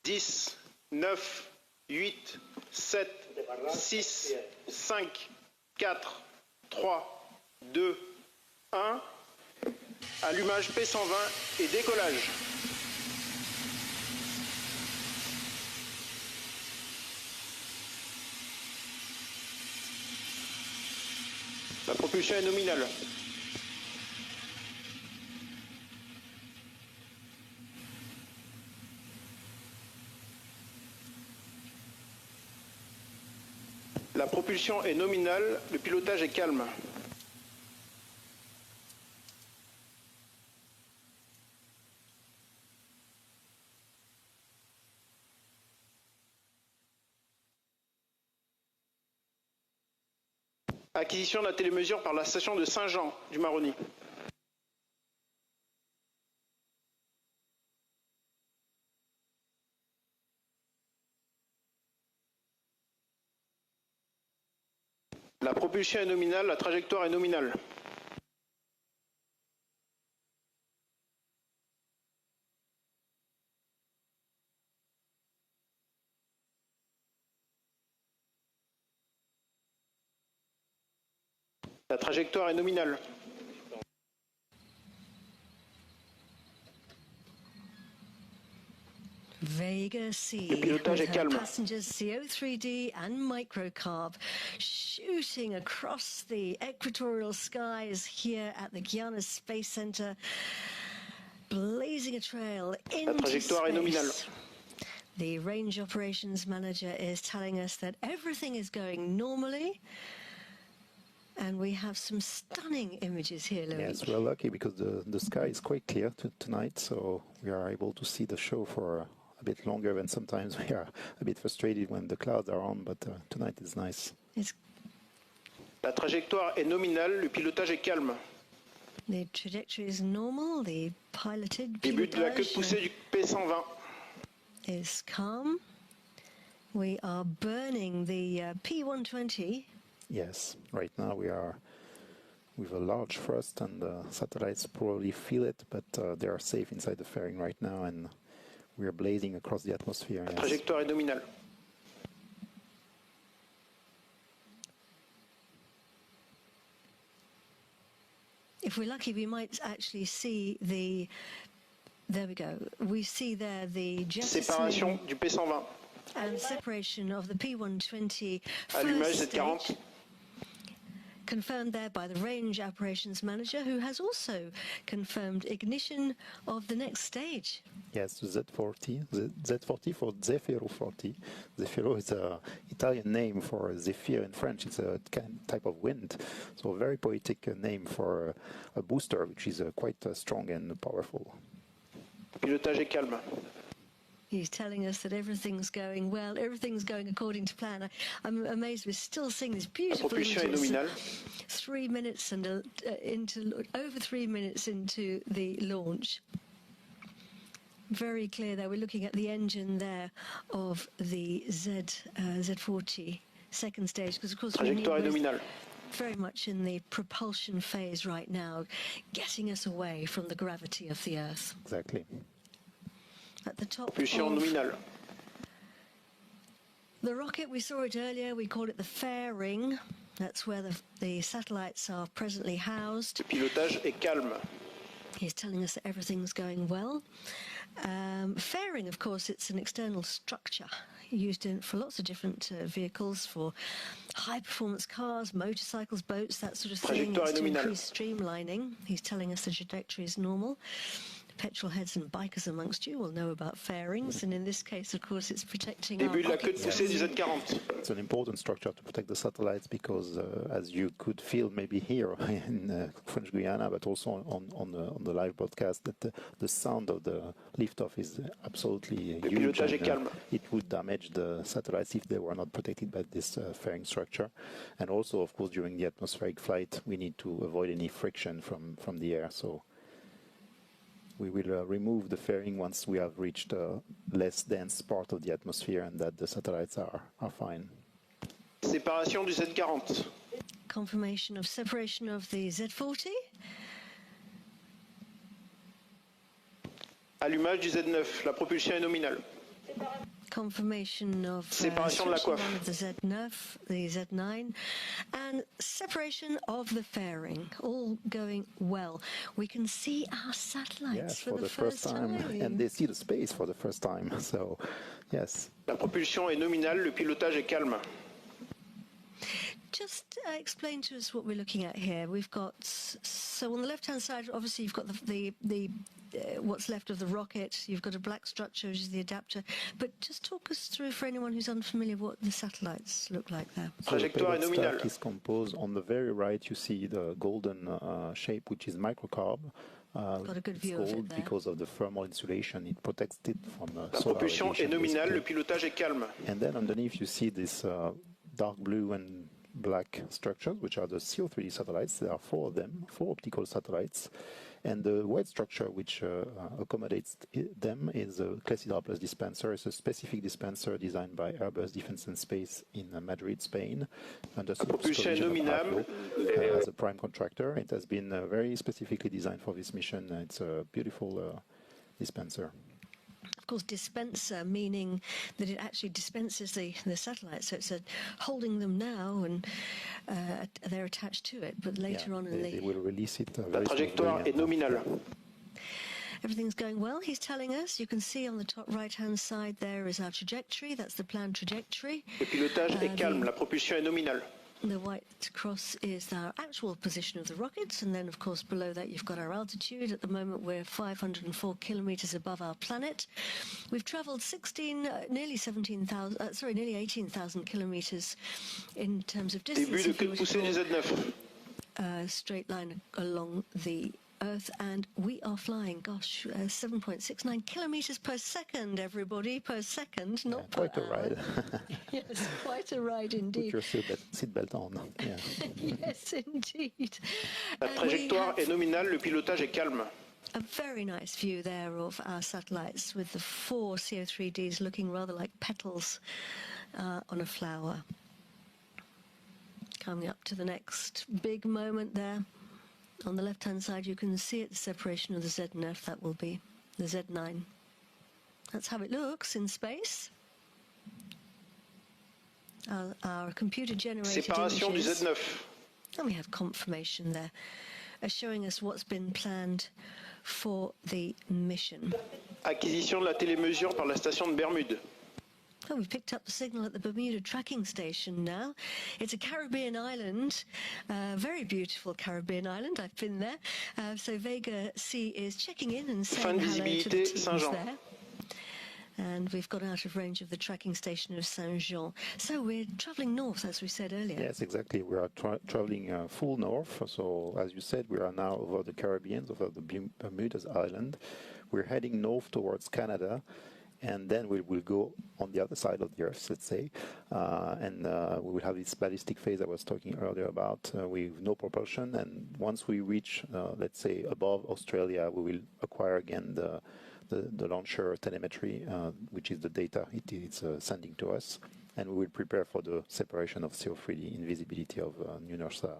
10, 9, 8, 7, 6, 5, 4, 3, 2, 1. Allumage P120 et décollage. La propulsion est nominale. La propulsion est nominale, le pilotage est calme. Acquisition de la télémesure par la station de Saint-Jean du Maroni. La propulsion est nominale, la trajectoire est nominale. La trajectoire est nominale. Vega C, Le pilotage est with her calme. passengers CO3D and MicroCarb shooting across the equatorial skies here at the Guiana Space Center, blazing a trail into La trajectoire est nominale. space. The range operations manager is telling us that everything is going normally. And we have some stunning images here, Louis. Yes, we're lucky because the sky is quite clear tonight, so we are able to see the show for a bit longer, and sometimes we are a bit frustrated when the clouds are on, but tonight is nice. La trajectoire est nominale, le pilotage est calme. The trajectory is normal, the piloted Début de la queue de poussée du P120. Is calm. We are burning the P120. Yes, right now we are with a large thrust, and the satellites probably feel it, but they are safe inside the fairing right now, and we are blazing across the atmosphere. La trajectoire est nominale. If we're lucky, we might actually see the... There we go. We see there the séparation du P120. And separation of the P120 Allumage first Z40. stage, confirmed there by the range operations manager, who has also confirmed ignition of the next stage. Yes, the Z40. The Z40 for Zefiro 40. Zefiro is an Italian name for Zephyr in French. It's a type of wind. So a very poetic name for a booster, which is quite strong and powerful. Pilotage est calme. He's telling us that everything's going well, everything's going according to plan. I'm amazed we're still seeing this beautiful propulsion est nominale. 3 minutes and over 3 minutes into the launch. Very clear there. We're looking at the engine there of the Z40 second stage, because of course Trajectoire est nominale. very much in the propulsion phase right now, getting us away from the gravity of the Earth. Exactly. At the top Propulsion nominale. The rocket, we saw it earlier, we call it the fairing. That's where the satellites are presently housed. Le pilotage est calme. He's telling us that everything's going well. Fairing, of course, it's an external structure used for lots of different vehicles, for high-performance cars, motorcycles, boats, that sort of thing. It's to increase streamlining. He's telling us the trajectory is normal. Petrol heads and bikers amongst you will know about fairings, and in this case, of course, it's protecting Début de our la queue de poussée du Z40. It's an important structure to protect the satellites because, as you could feel maybe here in French Guiana, but also on the live broadcast, that the sound of the liftoff is absolutely huge. And, it would damage the satellites if they were not protected by this fairing structure. And also, of course, during the atmospheric flight, we need to avoid any friction from the air. So we will remove the fairing once we have reached a less dense part of the atmosphere and that the satellites are fine. Séparation du Z40. Confirmation of separation of the Z40. Allumage du Z9. La propulsion est nominale. Confirmation of Séparation de la switching coiffe. on of the Z9, the Z9, and separation of the fairing. All going well. We can see our satellites Yes, for the first time, and they see the space for the first time. So, yes. La propulsion est nominale, le pilotage est calme. Just explain to us what we're looking at here. We've got, so on the left-hand side, obviously you've got the what's left of the rocket. You've got a black structure, which is the adapter. But just talk us through, for anyone who's unfamiliar, what the satellites look like there. So the Trajectoire est payload nominale. stack is composed. On the very right, you see the golden shape, which is MicroCarb. Got a good It's view of it gold there. because of the thermal insulation. It protects it from La solar propulsion est radiation, nominale, le basically. pilotage est calme. And then underneath, you see this dark blue and black structures, which are the CO3D satellites. There are 4 of them, 4 optical satellites. And the white structure which accommodates them is a Clessidra Plus dispenser. It's a specific dispenser designed by Airbus Defence and Space in Madrid, Spain, under propulsion supervision of nominale. AFLO, as a prime contractor. It has been very specifically designed for this mission. It's a beautiful dispenser. Of course, dispenser, meaning that it actually dispenses the satellites. So it's holding them now, and they're attached to it. But later on in they will release it La very trajectoire smoothly est nominale. everything's going well, he's telling us. You can see on the top right-hand side there is our trajectory. That's the planned trajectory. Le pilotage est calme, la propulsion est nominale. The white cross is our actual position of the rockets, and then, of course, below that you've got our altitude. At the moment, we're 504 kilometers above our planet. We've traveled nearly 18,000 kilometers in terms of distance. Début de if you queue de were to poussée du draw Z9. a straight line along the Earth, and we are flying, 7.69 kilometers per second, everybody, per second, not per quite a hour. ride. Yes, quite a ride indeed. Put your seatbelt on. Yeah. Yes, indeed. La And we trajectoire have est nominale, le pilotage est calme. a very nice view there of our satellites with the 4 CO3Ds looking rather like petals on a flower. Coming up to the next big moment there. On the left-hand side, you can see it, the separation of the Z9. That will be the Z9. That's how it looks in space. Our computer-generated Séparation du images, Z9. and we have confirmation there, are showing us what's been planned for the mission. Acquisition de la télémesure par la station de Bermude. Oh, we've picked up the signal at the Bermuda tracking station now. It's a Caribbean island, very beautiful Caribbean island. I've been there. So Vega C is checking in and saying hello to the visibilité, teams Saint-Jean. there. And we've got out of range of the tracking station of Saint-Jean. So we're travelling north, as we said earlier. Yes, exactly. We are traveling full north. So, as you said, we are now over the Caribbean, over the Bermudas Island. We're heading north towards Canada. And then we will go on the other side of the Earth, let's say, and we will have this ballistic phase I was talking earlier about with no propulsion. And once we reach, let's say, above Australia, we will acquire again the launcher telemetry, which is the data it's sending to us, and we will prepare for the separation of CO3D in visibility of New North Star.